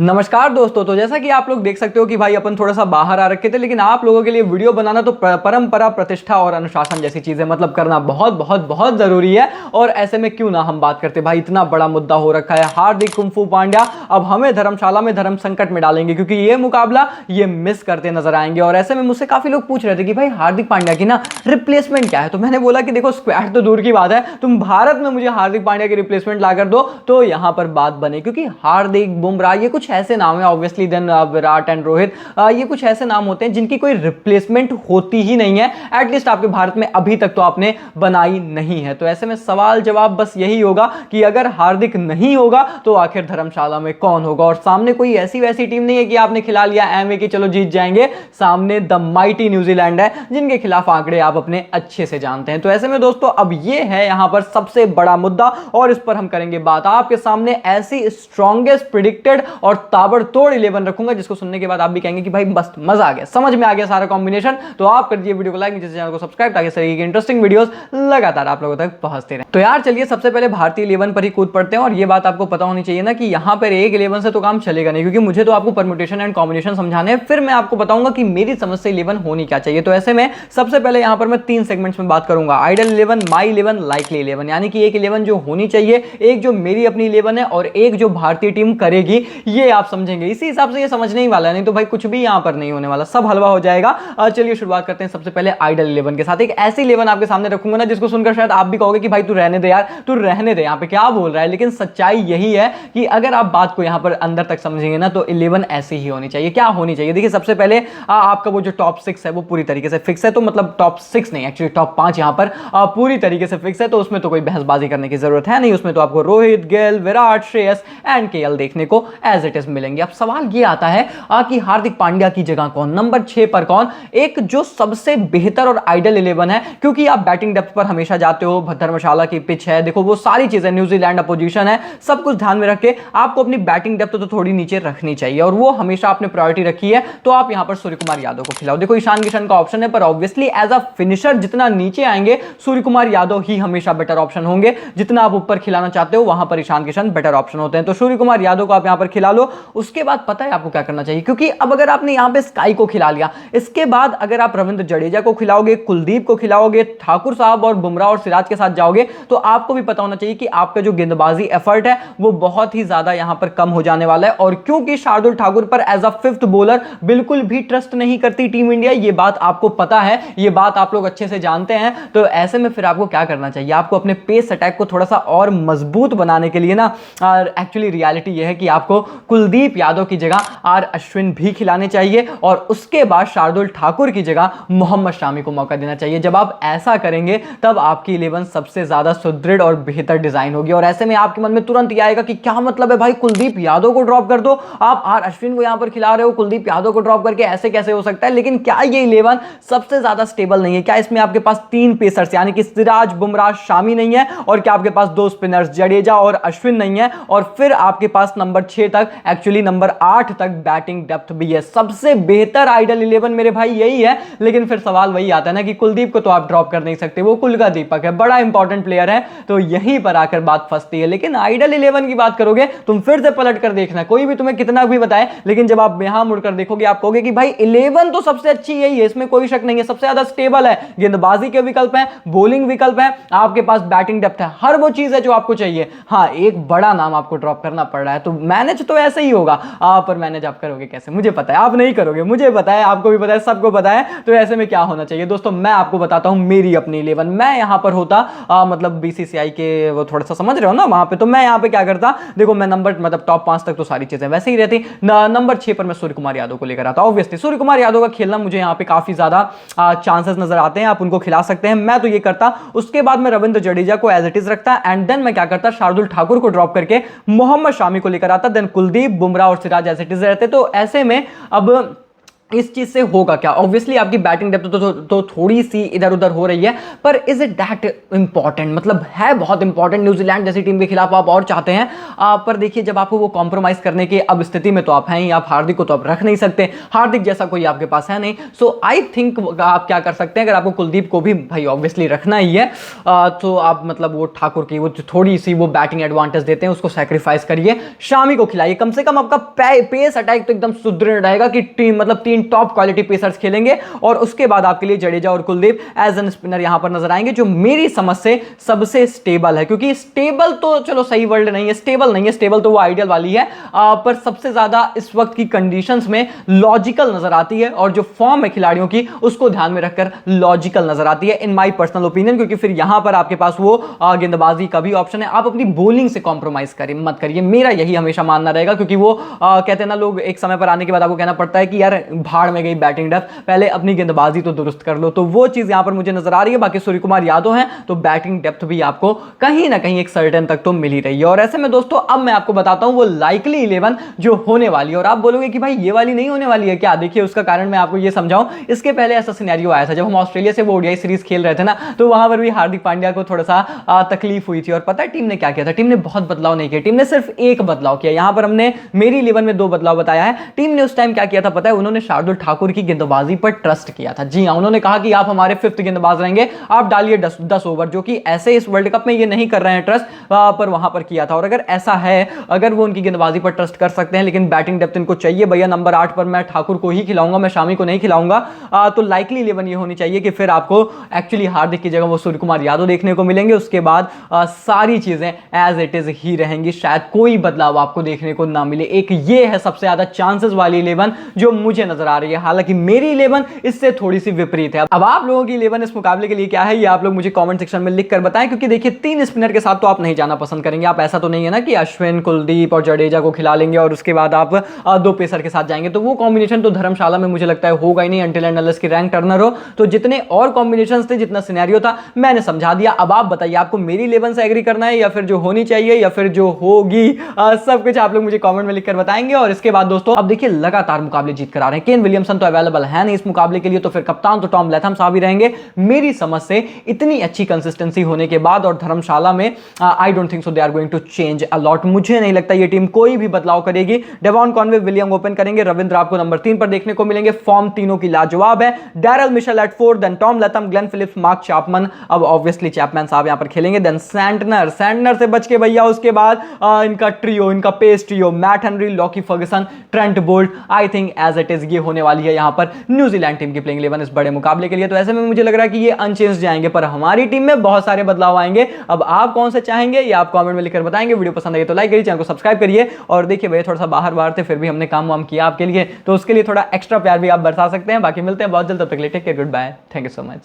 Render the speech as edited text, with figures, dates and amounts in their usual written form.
नमस्कार दोस्तों। तो जैसा कि आप लोग देख सकते हो कि भाई अपन थोड़ा सा बाहर आ रखे थे, लेकिन आप लोगों के लिए वीडियो बनाना तो परंपरा, प्रतिष्ठा और अनुशासन जैसी चीजें मतलब करना बहुत बहुत बहुत जरूरी है। और ऐसे में क्यों ना हम बात करते भाई, इतना बड़ा मुद्दा हो रखा है। हार्दिक कुंफू पांड्या अब हमें धर्मशाला में धर्म संकट में डालेंगे, क्योंकि ये मुकाबला ये मिस करते नजर आएंगे। और ऐसे में मुझसे काफी लोग पूछ रहे थे कि भाई हार्दिक पांड्या की ना रिप्लेसमेंट क्या है। तो मैंने बोला कि देखो, स्क्वाड तो दूर की बात है, तुम भारत में मुझे हार्दिक पांड्या की रिप्लेसमेंट ला कर दो तो यहां पर बात बने। क्योंकि हार्दिक, बुमराह, ये कुछ ऐसे नाम है, obviously then Virat and Rohit, ये कुछ ऐसे नाम होते हैं जिनकी कोई रिप्लेसमेंट होती ही नहीं है। एटलीस्ट आपके भारत में अभी तक तो आपने बनाई नहीं है। तो ऐसे में सवाल जवाब बस यही होगा कि अगर हार्दिक नहीं होगा तो आखिर धर्मशाला में कौन होगा। और सामने कोई ऐसी वैसी टीम नहीं है कि आपने खिला लिया एमवे की चलो जीत जाएंगे। सामने द माइटी न्यूजीलैंड है, जिनके खिलाफ आंकड़े आप अपने अच्छे से जानते हैं। तो ऐसे में दोस्तों अब ये है यहां पर सबसे बड़ा मुद्दा और इस पर हम करेंगे बात। आपके सामने ऐसी स्ट्रॉन्गेस्ट प्रिडिक्टेड और ताबड़तोड़ 11 रखूंगा जिसको सुनने के बाद आप भी कहेंगे कि भाई बस मजा आ गया, समझ में आ गया सारा कॉम्बिनेशन। तो आप कर दीजिए वीडियो को लाइक, नीचे चैनल को सब्सक्राइब, ताकि इस तरीके की इंटरेस्टिंग वीडियोस लगातार आप लोगों तक पहुंचते रहे। तो यार चलिए सबसे पहले भारतीय 11 पर ही कूद पड़ते हैं। और ये बात आपको पता होनी चाहिए ना कि यहां पर एक 11 से तो काम चलेगा नहीं, क्योंकि मुझे तो आपको परम्यूटेशन एंड कॉम्बिनेशन समझाने हैं, फिर मैं आपको बताऊंगा कि मेरी समझ से 11 होनी क्या चाहिए। तो ऐसे में सबसे पहले यहां पर मैं 3 सेगमेंट्स में बात करूंगा, आइडल 11, माई 11, लाइकली 11। यानी कि एक 11 जो होनी चाहिए, एक जो मेरी अपनी 11 है और एक जो भारतीय टीम करेगी, ये आप समझेंगे। इसी हिसाब से ये समझने ही वाला है, नहीं तो भाई कुछ भी यहां पर नहीं होने वाला, सब हलवा हो जाएगा। चलिए शुरुआत करते हैं सबसे पहले आइडल 11 के साथ। एक ऐसी 11 आपके सामने रखूंगा ना जिसको सुनकर शायद आप भी कहोगे कि भाई तू रहने दे यार, तू रहने दे, यहां पे क्या बोल रहा है। लेकिन सच्चाई यही है कि अगर आप बात को यहां पर अंदर तक समझेंगे ना तो 11 ऐसी ही होनी चाहिए। क्या होनी चाहिए, देखिए सबसे पहले आपका वो जो टॉप 6 है वो पूरी तरीके से फिक्स है। तो मतलब टॉप 6 नहीं, एक्चुअली टॉप 5 यहां पर पूरी तरीके से फिक्स है। तो उसमें तो कोई बहसबाजी करने की जरूरत है नहीं। उसमें तो आपको रोहित, गेल, विराट, श्रेयस एंड केएल देखने को एज इट इज मिलेंगे। अब सवाल ये आता है कि हार्दिक पांड्या की जगह कौन, नंबर 6 पर कौन, एक जो सबसे बेहतर और आइडल 11 है। क्योंकि आप बैटिंग डेप्थ पर हमेशा जाते हो, धर्मशाला की पिच है, देखो वो सारी चीजें, न्यूजीलैंड अपोजिशन है, सब कुछ ध्यान में रख के आपको अपनी बैटिंग डेप्थ तो थोड़ी नीचे रखनी चाहिए, और वो हमेशा आपने प्रायोरिटी रखी है। तो आप यहां पर सूर्य कुमार यादव को खिलाओ। देखो ईशान किशन का ऑप्शन है, पर ऑब्वियसली एज अ फिनिशर जितना नीचे आएंगे सूर्य कुमार यादव ही हमेशा बेटर ऑप्शन होंगे। जितना आप ऊपर खिलाना चाहते हो वहां पर ईशान किशन बेटर ऑप्शन होते हैं। तो सूर्य कुमार यादव को आप यहां पर खिला लो। उसके बाद पता है आपको क्या करना चाहिए, क्योंकि अब अगर आपने यहां पे स्काई को खिला लिया, इसके बाद अगर आप रविंद्र जडेजा को खिलाओगे, कुलदीप को खिलाओगे, ठाकुर साहब और बुमराह और सिराज के साथ जाओगे, तो आपको भी पता होना चाहिए कि आपका जो गेंदबाजी एफर्ट है वो बहुत ही ज्यादा यहां पर कम हो जाने वाला है। और क्योंकि शार्दुल ठाकुर पर एज अ 5th बॉलर बिल्कुल भी ट्रस्ट नहीं करती टीम इंडिया, ये बात आपको पता है, ये बात आप लोग अच्छे से जानते हैं। तो ऐसे में फिर आपको क्या करना चाहिए, आपको अपने पेस अटैक को थोड़ा सा और मजबूत बनाने के लिए ना, एक्चुअली रियलिटी यह है कि आपको कुलदीप यादव की जगह आर अश्विन भी खिलाने चाहिए, और उसके बाद शार्दुल ठाकुर की जगह मोहम्मद शामी को मौका देना चाहिए। जब आप ऐसा करेंगे तब आपकी 11 सबसे ज्यादा सुदृढ़ और बेहतर डिजाइन होगी। और ऐसे में आपके मन में तुरंत ये आएगा कि क्या मतलब है भाई, कुलदीप यादव को ड्रॉप कर दो, आप आर अश्विन को यहां पर खिला रहे हो, कुलदीप यादव को ड्रॉप करके ऐसे कैसे हो सकता है। लेकिन क्या ये 11 सबसे ज्यादा स्टेबल नहीं है? क्या इसमें आपके पास 3 पेसर्स यानी कि सिराज, बुमराह, शामी नहीं है, और क्या आपके पास 2 स्पिनर्स जडेजा और अश्विन नहीं है, और फिर आपके पास नंबर 6 तक, एक्चुअली नंबर 8 तक बैटिंग डेप्थ भी है? सबसे बेहतर आइडल 11 मेरे भाई यही है। लेकिन फिर सवाल वही आता है ना कि कुलदीप को तो आप ड्रॉप कर नहीं सकते, वो कुल का दीपक है, बड़ा इंपॉर्टेंट प्लेयर है। तो यहीं पर आकर बात फंसती है। लेकिन आइडल 11 की बात करोगे, तुम फिर से पलट कर देखना, कोई भी तुम्हें कितना भी बताए, लेकिन जब आप यहां मुड़कर देखोगे आप कहोगे कि भाई 11 तो सबसे अच्छी यही है, इसमें कोई शक नहीं है, सबसे ज्यादा स्टेबल है, गेंदबाजी के विकल्प है, बॉलिंग विकल्प है, आपके पास बैटिंग डेप्थ है, हर वो चीज है जो आपको चाहिए। हाँ, एक बड़ा नाम आपको ड्रॉप करना पड़ रहा है, तो मैनेज तो ऐसे ही होगा। पर मैनेज आप करोगे कैसे मुझे पता है, आप नहीं करोगे, मुझे पता है, आपको भी पता है, सबको पता है। तो ऐसे में क्या होना चाहिए दोस्तों, मैं आपको बताता हूं मेरी अपनी 11। मैं यहां पर होता मतलब बीसीसीआई के, वो थोड़ा सा समझ रहे हो ना वहां पे, तो मैं यहां पे क्या करता, देखो मैं नंबर मतलब टॉप 5 तक तो सारी चीजें वैसे ही रहती, नंबर 6 पर मैं सूर्य कुमार यादव को लेकर आता। ऑब्वियसली सूर्य कुमार यादव का खेलना मुझे यहां पे काफी ज्यादा चांसेस नजर आते हैं, आप उनको खिला सकते हैं, मैं तो ये करता। उसके बाद मैं रविंद्र जडेजा को एज इट इज रखता, एंड देन मैं क्या करता, शार्दुल ठाकुर को ड्रॉप करके मोहम्मद शामी को लेकर आता, देन कुलदीप, बुमराह और सिराज एज इट इज रहते। तो ऐसे में अब इस चीज से होगा क्या? ऑब्वियसली आपकी बैटिंग डेप्थ तो थोड़ी सी इधर उधर हो रही है, पर इज इट दैट इंपॉर्टेंट? मतलब है बहुत इंपॉर्टेंट। न्यूजीलैंड जैसी टीम के खिलाफ आप और चाहते हैं, पर देखिए जब आपको वो कॉम्प्रोमाइज करने की अब स्थिति में तो आप हैं ही, आप हार्दिक को तो आप रख नहीं सकते, हार्दिक जैसा कोई आपके पास है नहीं। सो आई थिंक आप क्या कर सकते हैं, अगर आपको कुलदीप को भी भाई ऑब्वियसली रखना ही है, तो आप मतलब वो ठाकुर की वो थोड़ी सी वो बैटिंग एडवांटेज देते हैं, उसको सैक्रिफाइस करिए, शामी को खिलाइए। कम से कम आपका पेस अटैक तो एकदम सुदृढ़ रहेगा कि टीम मतलब 3 टॉप क्वालिटी पेसर्स खेलेंगे, और उसके बाद आपके लिए जडेजा और कुलदीप एज एन स्पिनर यहां पर नजर आएंगे, जो मेरी समझ से सबसे स्टेबल है। क्योंकि स्टेबल तो चलो सही वर्ड नहीं है, स्टेबल नहीं है, स्टेबल तो वो आइडियल वाली है, पर सबसे ज्यादा इस वक्त की कंडीशंस में लॉजिकल नजर आती है, और जो फॉर्म है खिलाड़ियों की उसको ध्यान में रखकर लॉजिकल नजर आती है इन माई पर्सनल ओपिनियन। क्योंकि फिर यहां पर आपके पास वो गेंदबाजी का भी ऑप्शन है, आप अपनी बॉलिंग से कॉम्प्रोमाइज मत करिए, मेरा यही हमेशा मानना रहेगा। क्योंकि वो कहते हैं ना लोग, एक समय पर आने के बाद आपको कहना पड़ता है कि यार भाड़ में गई बैटिंग डेप्थ, पहले अपनी गेंदबाजी तो दुरुस्त कर लो, तो वो चीज यहां पर मुझे नजर आ रही है। बाकी सूर्य कुमार यादव हैं तो बैटिंग डेप्थ भी आपको कहीं ना कहीं एक सर्टेन तक तो मिल ही रही है। और ऐसे में दोस्तों अब मैं आपको बताता हूं वो लाइकली 11 जो होने वाली है। और आप बोलोगे कि भाई ये वाली नहीं होने वाली है क्या? देखिए उसका कारण मैं आपको ये समझाऊं। इसके पहले ऐसा सिनेरियो आया था जब हम ऑस्ट्रेलिया से वो ओडीआई सीरीज खेल रहे थे ना, तो वहां पर भी हार्दिक पांड्या को थोड़ा सा तकलीफ हुई थी। और पता है टीम ने क्या किया था? टीम ने बहुत बदलाव नहीं किया, टीम ने सिर्फ एक बदलाव किया। यहां पर हमने मेरी 11 में 2 बदलाव बताया है। टीम ने उस टाइम क्या किया था पता है? उन्होंने शार्दुल ठाकुर की गेंदबाजी पर ट्रस्ट किया था। जी हां, उन्होंने कहा कि आप हमारे 5th गेंदबाज रहेंगे, आप डालिए 10 ओवर, जो कि ऐसे इस वर्ल्ड कप में ये नहीं कर रहे हैं ट्रस्ट, पर वहां पर किया था। और अगर ऐसा है, अगर वो उनकी गेंदबाजी पर ट्रस्ट कर सकते हैं, लेकिन बैटिंग डेप्थ इनको चाहिए भैया, नंबर 8 पर मैं ठाकुर को ही खिलाऊंगा, मैं शामी को नहीं खिलाऊंगा, तो लाइकली 11 ये होनी चाहिए कि फिर आपको एक्चुअली हार्दिक की जगह वो सूर्य कुमार यादव देखने को मिलेंगे। उसके बाद सारी चीजें एज इट इज ही रहेंगी, शायद कोई बदलाव आपको देखने को ना मिले। एक ये है सबसे ज्यादा चांसेस वाली 11 जो मुझे नजर आ रही है। हालांकि मेरी 11 इससे थोड़ी सी विपरीत है। अब आप लोगों की 11 इस मुकाबले के लिए क्या है, ये आप लोग मुझे कमेंट सेक्शन में लिख कर बताएं। क्योंकि देखिए 3 स्पिनर के साथ तो आप नहीं जाना पसंद करेंगे, आप ऐसा तो नहीं है ना कि अश्विन, कुलदीप और जडेजा को खिला लेंगे और उसके बाद आप 2 पेसर के साथ जाएंगे। तो वो कॉम्बिनेशन तो धर्मशाला में मुझे लगता है होगा ही नहीं, अंटिल एंड अनलेस की रैंक टर्नर हो। तो जितने और कॉम्बिनेशन थे, जितना सिनेरियो था, मैंने समझा दिया। अब आप बताइए आपको मेरी 11 से एग्री करना है, या फिर जो होनी चाहिए, या फिर जो होगी, सब कुछ आप लोग मुझे कमेंट में लिखकर बताएंगे। और इसके बाद दोस्तों अब देखिए लगातार मुकाबले जीत कर आ रहे हैं। केन विलियमसन तो अवेलेबल है नहीं इस मुकाबले के लिए, तो फिर कप्तान तो टॉम लैथम साहब ही रहेंगे। मेरी समझ से इतनी अच्छी कंसिस्टेंसी होने के बाद, और धर्मशाला में I don't think so they are going to change a lot. मुझे नहीं लगता ये टीम कोई भी बदलाव करेगी। डेवॉन कॉनवे, विलियम ओपन करेंगे, रविंद्र आपको नंबर 3 पर देखने को मिलेंगे। फॉर्म तीनों की लाजवाब है। Daryl Mitchell at 4, then Tom Latham, Glenn Phillips, Mark Chapman, अब ऑब्वियसली चैपमैन साहब यहां पर खेलेंगे, देन सैंटनर से बच के भैया उसके बाद इनका ट्रियो, इनका pace trio, Matt Henry, Lockie Ferguson, Trent Boult. I think as it is ये होने वाली है यहां पर न्यूजीलैंड टीम की प्लेइंग 11 इस बड़े मुकाबले के लिए। तो ऐसे में मुझे लग रहा है कि ये अनचेंज जाएंगे, पर हमारी टीम में बहुत सारे बदलाव आएंगे। अब आप कौन से चाहेंगे ये आप कमेंट में लिखकर बताएंगे। वीडियो पसंद आई तो लाइक करिए, चैनल को सब्सक्राइब करिए। और देखिए भैया थोड़ा सा बाहर थे, फिर भी हमने काम वाम किया आपके लिए, तो उसके लिए थोड़ा एक्स्ट्रा प्यार भी आप बरसा सकते हैं। बाकी मिलते हैं बहुत जल्द, तब तक के लिए take care, goodbye, thank you so much.